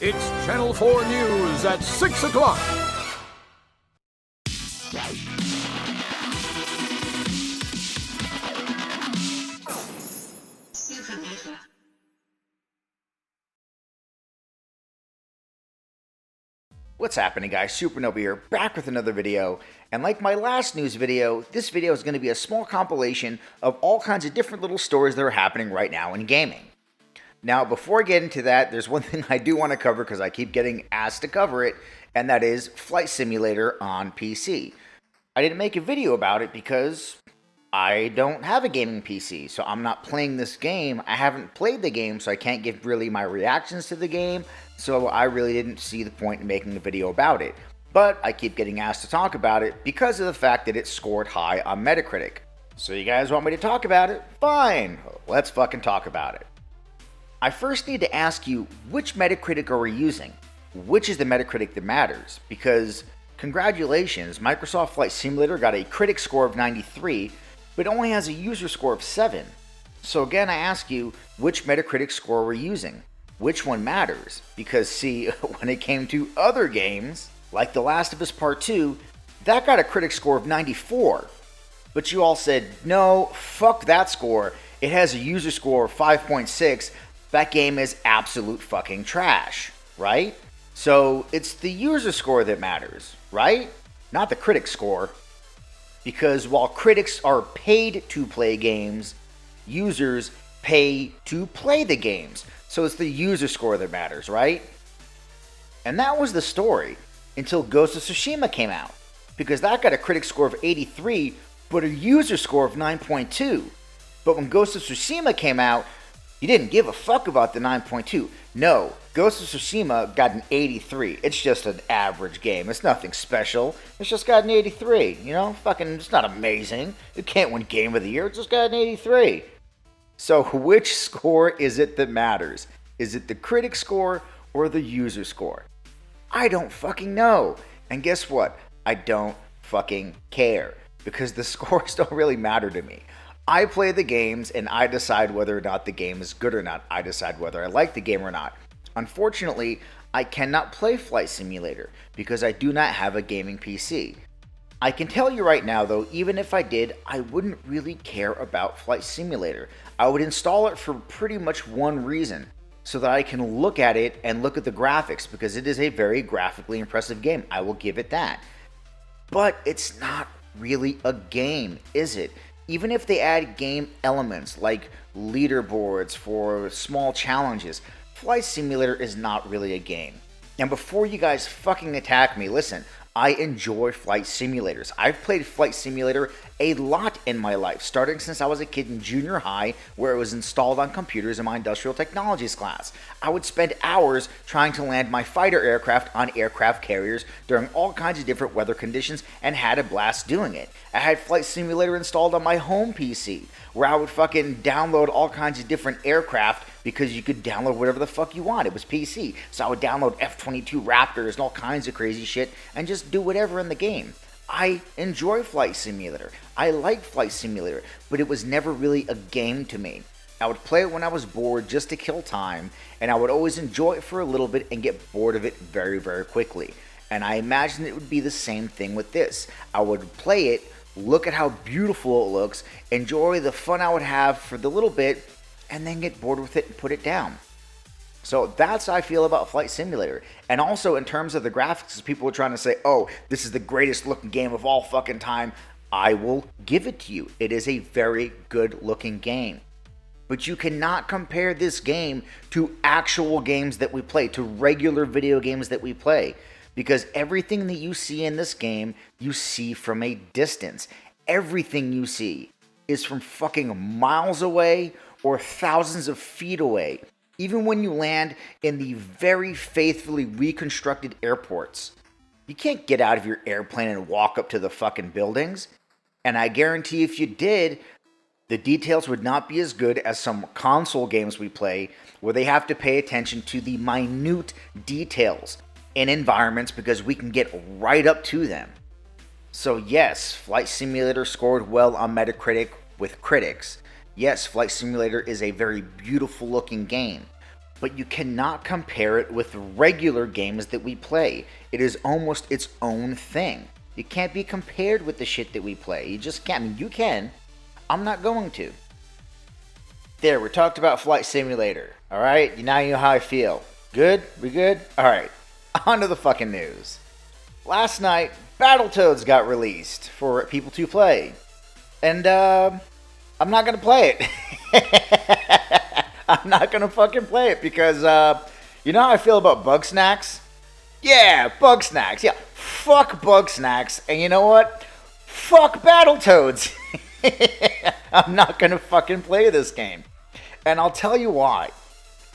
It's Channel 4 News at 6 o'clock. What's happening, guys? Supernova here, back with another video. And like my last news video, this video is going to be a small compilation of all kinds of different little stories that are happening right now in gaming. Now, before I get into that, there's one thing I do want to cover because I keep getting asked to cover it, and that is Flight Simulator on PC. I didn't make a video about it because I don't have a gaming PC, so I'm not playing this game. I haven't played the game, so I can't give really my reactions to the game, so I really didn't see the point in making a video about it. But I keep getting asked to talk about it because of the fact that it scored high on Metacritic. So you guys want me to talk about it? Fine, let's fucking talk about it. I first need to ask you, which Metacritic are we using? Which is the Metacritic that matters? Because, congratulations, Microsoft Flight Simulator got a critic score of 93, but only has a user score of 7. So again, I ask you, which Metacritic score we're using? Which one matters? Because see, when it came to other games, like The Last of Us Part 2, that got a critic score of 94. But you all said, no, fuck that score. It has a user score of 5.6. That game is absolute fucking trash, right? So it's the user score that matters, right? Not the critic score. Because while critics are paid to play games, users pay to play the games. So it's the user score that matters, right? And that was the story until Ghost of Tsushima came out. Because that got a critic score of 83, but a user score of 9.2. But when Ghost of Tsushima came out, you didn't give a fuck about the 9.2. No, Ghost of Tsushima got an 83. It's just an average game. It's nothing special. It's just got an 83. You know, fucking, it's not amazing. It can't win Game of the Year. It just got an 83. So which score is it that matters? Is it the critic score or the user score? I don't fucking know. And guess what? I don't fucking care. Because the scores don't really matter to me. I play the games and I decide whether or not the game is good or not. I decide whether I like the game or not. Unfortunately, I cannot play Flight Simulator because I do not have a gaming PC. I can tell you right now though, even if I did, I wouldn't really care about Flight Simulator. I would install it for pretty much one reason, so that I can look at it and look at the graphics, because it is a very graphically impressive game. I will give it that. But it's not really a game, is it? Even if they add game elements like leaderboards for small challenges, Flight Simulator is not really a game. And before you guys fucking attack me, listen, I enjoy flight simulators. I've played Flight Simulator a lot in my life, starting since I was a kid in junior high, where it was installed on computers in my industrial technologies class. I would spend hours trying to land my fighter aircraft on aircraft carriers during all kinds of different weather conditions and had a blast doing it. I had Flight Simulator installed on my home PC, where I would fucking download all kinds of different aircraft because you could download whatever the fuck you want. It was PC. So I would download F-22 Raptors and all kinds of crazy shit and just do whatever in the game. I enjoy Flight Simulator. I like Flight Simulator, but it was never really a game to me. I would play it when I was bored just to kill time, and I would always enjoy it for a little bit and get bored of it very, very quickly. And I imagine it would be the same thing with this. I would play it, look at how beautiful it looks, enjoy the fun I would have for the little bit, and then get bored with it and put it down. So that's how I feel about Flight Simulator. And also in terms of the graphics, people are trying to say, oh, this is the greatest looking game of all fucking time. I will give it to you. It is a very good looking game. But you cannot compare this game to actual games that we play, to regular video games that we play. Because everything that you see in this game, you see from a distance. Everything you see is from fucking miles away or thousands of feet away. Even when you land in the very faithfully reconstructed airports. You can't get out of your airplane and walk up to the fucking buildings. And I guarantee if you did, the details would not be as good as some console games we play, where they have to pay attention to the minute details in environments because we can get right up to them. So yes, Flight Simulator scored well on Metacritic with critics. Yes, Flight Simulator is a very beautiful looking game. but you cannot compare it with regular games that we play. It is almost its own thing. You can't be compared with the shit that we play. You just can't. I mean, you can. I'm not going to. There, we talked about Flight Simulator. Alright, now you know how I feel. Good? We good? Alright, on to the fucking news. Last night, Battletoads got released for people to play. And, I'm not gonna play it. I'm not gonna fucking play it because, you know how I feel about Bug Snacks? Yeah, Bug Snacks. Yeah, fuck Bug Snacks. And you know what? Fuck Battletoads. I'm not gonna fucking play this game. And I'll tell you why.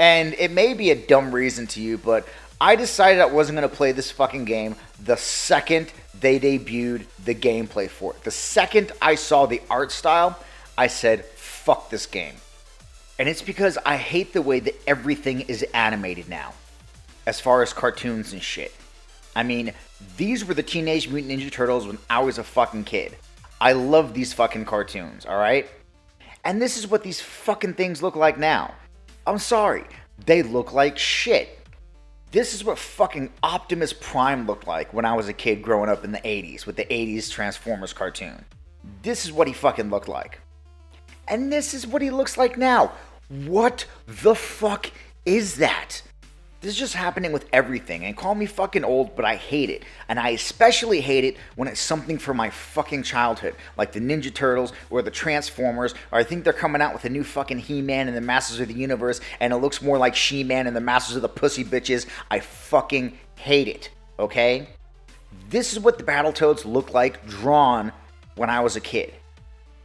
And it may be a dumb reason to you, but I decided I wasn't gonna play this fucking game the second they debuted the gameplay for it. The second I saw the art style, I said, fuck this game. And it's because I hate the way that everything is animated now, as far as cartoons and shit. I mean, these were the Teenage Mutant Ninja Turtles when I was a fucking kid. I love these fucking cartoons, alright? And this is what these fucking things look like now. I'm sorry, they look like shit. This is what fucking Optimus Prime looked like when I was a kid growing up in the 80s with the 80s Transformers cartoon. This is what he fucking looked like. And this is what he looks like now. What the fuck is that? This is just happening with everything. And call me fucking old, but I hate it. And I especially hate it when it's something from my fucking childhood. Like the Ninja Turtles or the Transformers. Or I think they're coming out with a new fucking He-Man and the Masters of the Universe. And it looks more like She-Man and the Masters of the Pussy Bitches. I fucking hate it. Okay? This is what the Battletoads look like drawn when I was a kid.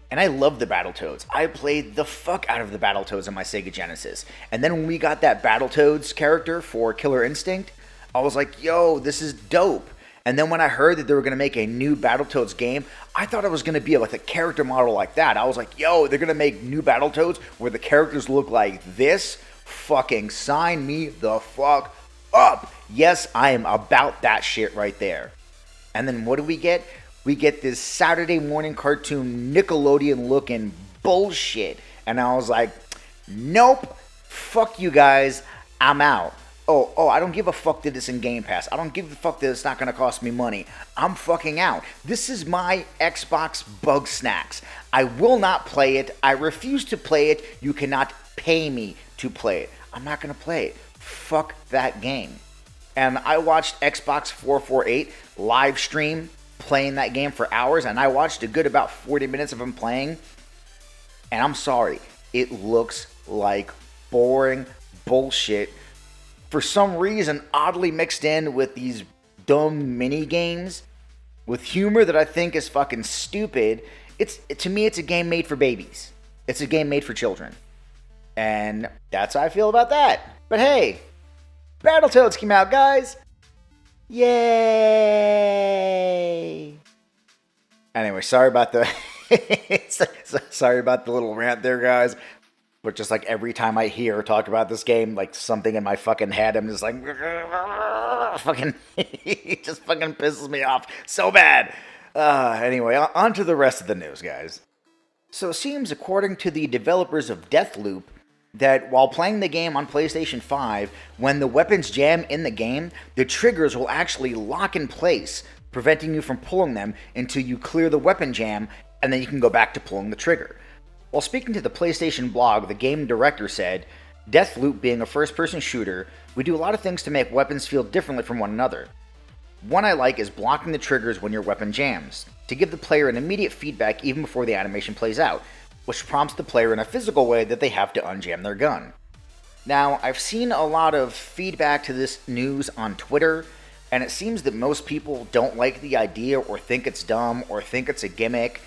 And I love the Battletoads. I played the fuck out of the Battletoads on my Sega Genesis. And then when we got that Battletoads character for Killer Instinct, I was like, yo, this is dope. And then when I heard that they were going to make a new Battletoads game, I thought it was going to be like a character model like that. I was like, yo, they're going to make new Battletoads where the characters look like this? Fucking sign me the fuck up. Yes, I am about that shit right there. And then what do we get? We get this Saturday morning cartoon Nickelodeon looking bullshit. And I was like, nope, fuck you guys, I'm out. Oh, I don't give a fuck that it's in Game Pass. I don't give a fuck that it's not going to cost me money. I'm fucking out. This is my Xbox Bug Snacks. I will not play it. I refuse to play it. You cannot pay me to play it. I'm not going to play it. Fuck that game. And I watched Xbox 448 live stream playing that game for hours, and I watched a good about 40 minutes of him playing, and I'm sorry, it looks like boring bullshit for some reason, oddly mixed in with these dumb mini games with humor that I think is fucking stupid. To me, it's a game made for babies. It's a game made for children, and that's how I feel about that. But hey, Battletoads came out, guys. Yay! Anyway, sorry about the sorry about the little rant there, guys. But just like every time I hear or talk about this game, like something in my fucking head, I'm just like, fucking, it just fucking pisses me off so bad. Anyway, on to the rest of the news, guys. So it seems, according to the developers of Deathloop, that while playing the game on PlayStation 5, when the weapons jam in the game, the triggers will actually lock in place, preventing you from pulling them until you clear the weapon jam, and then you can go back to pulling the trigger. While speaking to the PlayStation blog, the game director said, Deathloop being a first-person shooter, we do a lot of things to make weapons feel differently from one another. One I like is blocking the triggers when your weapon jams, to give the player an immediate feedback even before the animation plays out, which prompts the player in a physical way that they have to unjam their gun. Now, I've seen a lot of feedback to this news on Twitter, and it seems that most people don't like the idea or think it's dumb or think it's a gimmick.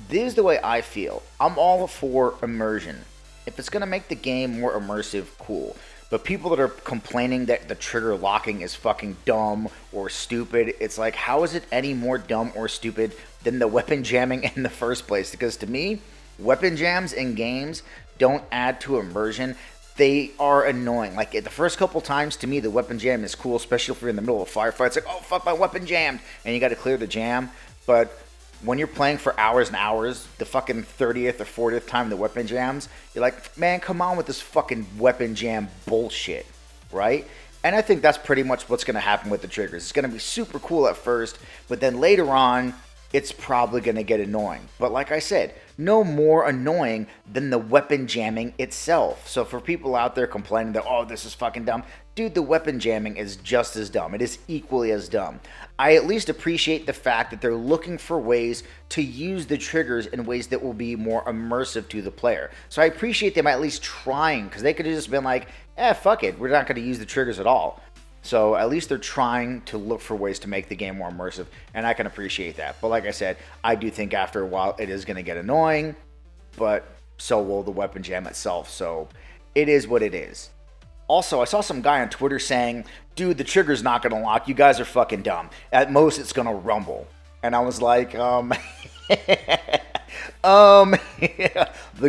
This is the way I feel. I'm all for immersion. If it's going to make the game more immersive, cool. But people that are complaining that the trigger locking is fucking dumb or stupid, it's like, how is it any more dumb or stupid than the weapon jamming in the first place? Because to me, weapon jams in games don't add to immersion. They are annoying. Like, the first couple times, to me, the weapon jam is cool, especially if you're in the middle of a firefight. It's like, oh, fuck, my weapon jammed. And you got to clear the jam. But when you're playing for hours and hours, the fucking 30th or 40th time the weapon jams, you're like, man, come on with this fucking weapon jam bullshit, right? And I think that's pretty much what's going to happen with the triggers. It's going to be super cool at first, but then later on, it's probably going to get annoying. But like I said, no more annoying than the weapon jamming itself. So for people out there complaining that, oh, this is fucking dumb, dude, the weapon jamming is just as dumb. It is equally as dumb. I at least appreciate the fact that they're looking for ways to use the triggers in ways that will be more immersive to the player. So I appreciate them at least trying, because they could have just been like, fuck it, we're not going to use the triggers at all. So at least they're trying to look for ways to make the game more immersive, and I can appreciate that. But like I said, I do think after a while it is going to get annoying, but so will the weapon jam itself. So it is what it is. Also, I saw some guy on Twitter saying, dude, the trigger's not going to lock. You guys are fucking dumb. At most, it's going to rumble. And I was like, the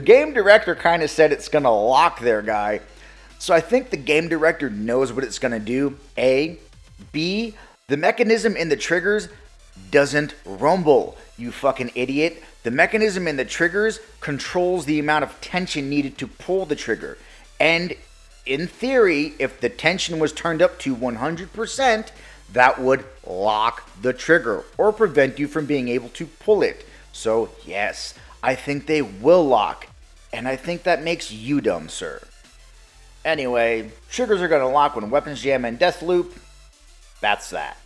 game director kind of said it's going to lock there, guy. So I think the game director knows what it's going to do, A. B, the mechanism in the triggers doesn't rumble, you fucking idiot. The mechanism in the triggers controls the amount of tension needed to pull the trigger. And in theory, if the tension was turned up to 100%, that would lock the trigger or prevent you from being able to pull it. So yes, I think they will lock. And I think that makes you dumb, sir. Anyway, triggers are going to lock when weapons jam and Deathloop. That's that.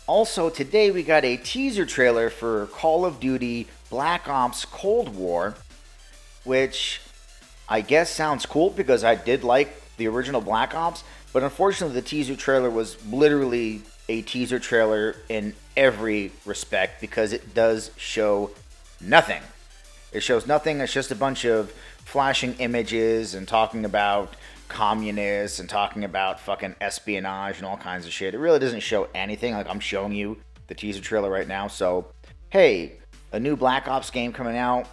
Also, today we got a teaser trailer for Call of Duty Black Ops Cold War, which I guess sounds cool because I did like the original Black Ops, but unfortunately the teaser trailer was literally a teaser trailer in every respect because it does show nothing. It shows nothing. It's just a bunch of flashing images and talking about communists and talking about fucking espionage and all kinds of shit. It really doesn't show anything. Like, I'm showing you the teaser trailer right now. So, hey, a new Black Ops game coming out.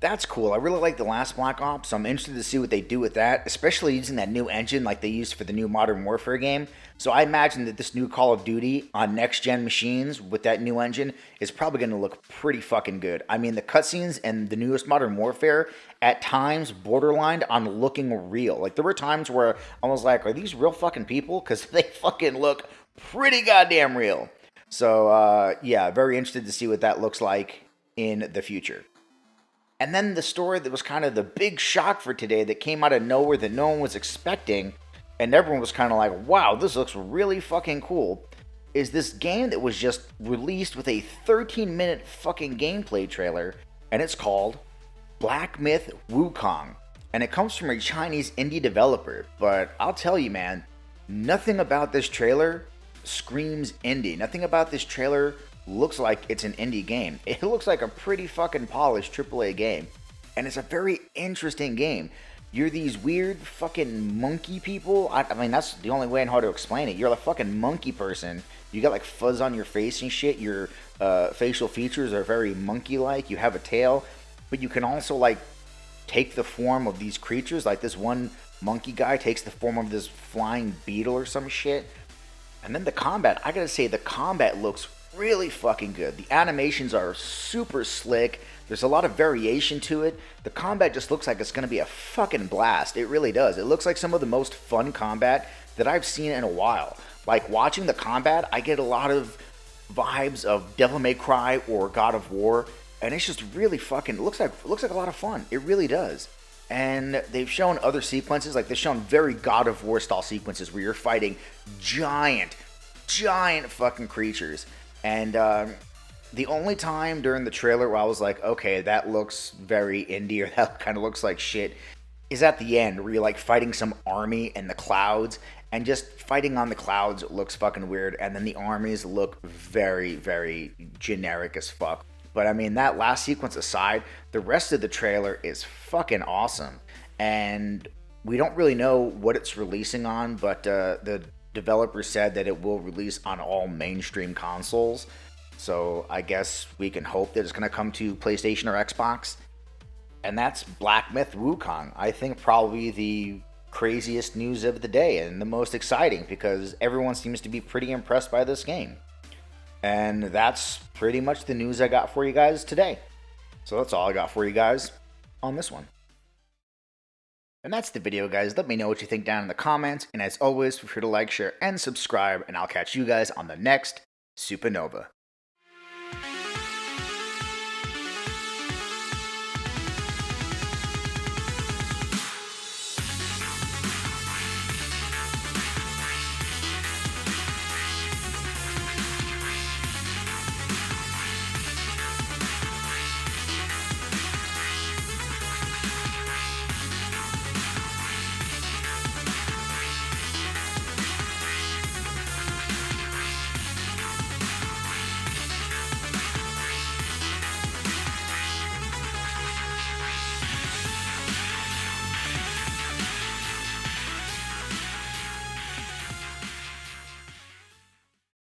That's cool. I really like the last Black Ops, so I'm interested to see what they do with that, especially using that new engine like they used for the new Modern Warfare game. So I imagine that this new Call of Duty on next-gen machines with that new engine is probably going to look pretty fucking good. I mean, the cutscenes and the newest Modern Warfare at times borderlined on looking real. Like, there were times where I was like, are these real fucking people? Because they fucking look pretty goddamn real. So, yeah, very interested to see what that looks like in the future. And then the story that was kind of the big shock for today that came out of nowhere that no one was expecting, and everyone was kind of like, wow, this looks really fucking cool, is this game that was just released with a 13-minute fucking gameplay trailer, and it's called Black Myth Wukong. And it comes from a Chinese indie developer, but I'll tell you, man, nothing about this trailer screams indie. Nothing about this trailer looks like it's an indie game. It looks like a pretty fucking polished AAA game. And it's a very interesting game. You're these weird fucking monkey people. I mean, that's the only way I know how to explain it. You're a fucking monkey person. You got like fuzz on your face and shit. Your facial features are very monkey-like. You have a tail. But you can also like take the form of these creatures. Like this one monkey guy takes the form of this flying beetle or some shit. And then the combat. I gotta say, the combat looks really fucking good. The animations are super slick. There's a lot of variation to it. The combat just looks like it's going to be a fucking blast. It really does. It looks like some of the most fun combat that I've seen in a while. Like, watching the combat, I get a lot of vibes of Devil May Cry or God of War, and it's just really fucking, it looks like a lot of fun. It really does. And they've shown other sequences, like they've shown very God of War style sequences where you're fighting giant fucking creatures. And the only time during the trailer where I was like, okay, that looks very indie, or that kind of looks like shit, is at the end, where you're like fighting some army in the clouds, and just fighting on the clouds looks fucking weird, and then the armies look very, very generic as fuck. But I mean, that last sequence aside, the rest of the trailer is fucking awesome. And we don't really know what it's releasing on, but the developer said that it will release on all mainstream consoles. So I guess we can hope that it's going to come to PlayStation or Xbox. And that's Black Myth Wukong. I think probably the craziest news of the day and the most exciting, because everyone seems to be pretty impressed by this game. And that's pretty much the news I got for you guys today. So that's all I got for you guys on this one. And that's the video, guys. Let me know what you think down in the comments. And as always, feel free to like, share, and subscribe. And I'll catch you guys on the next Supernova.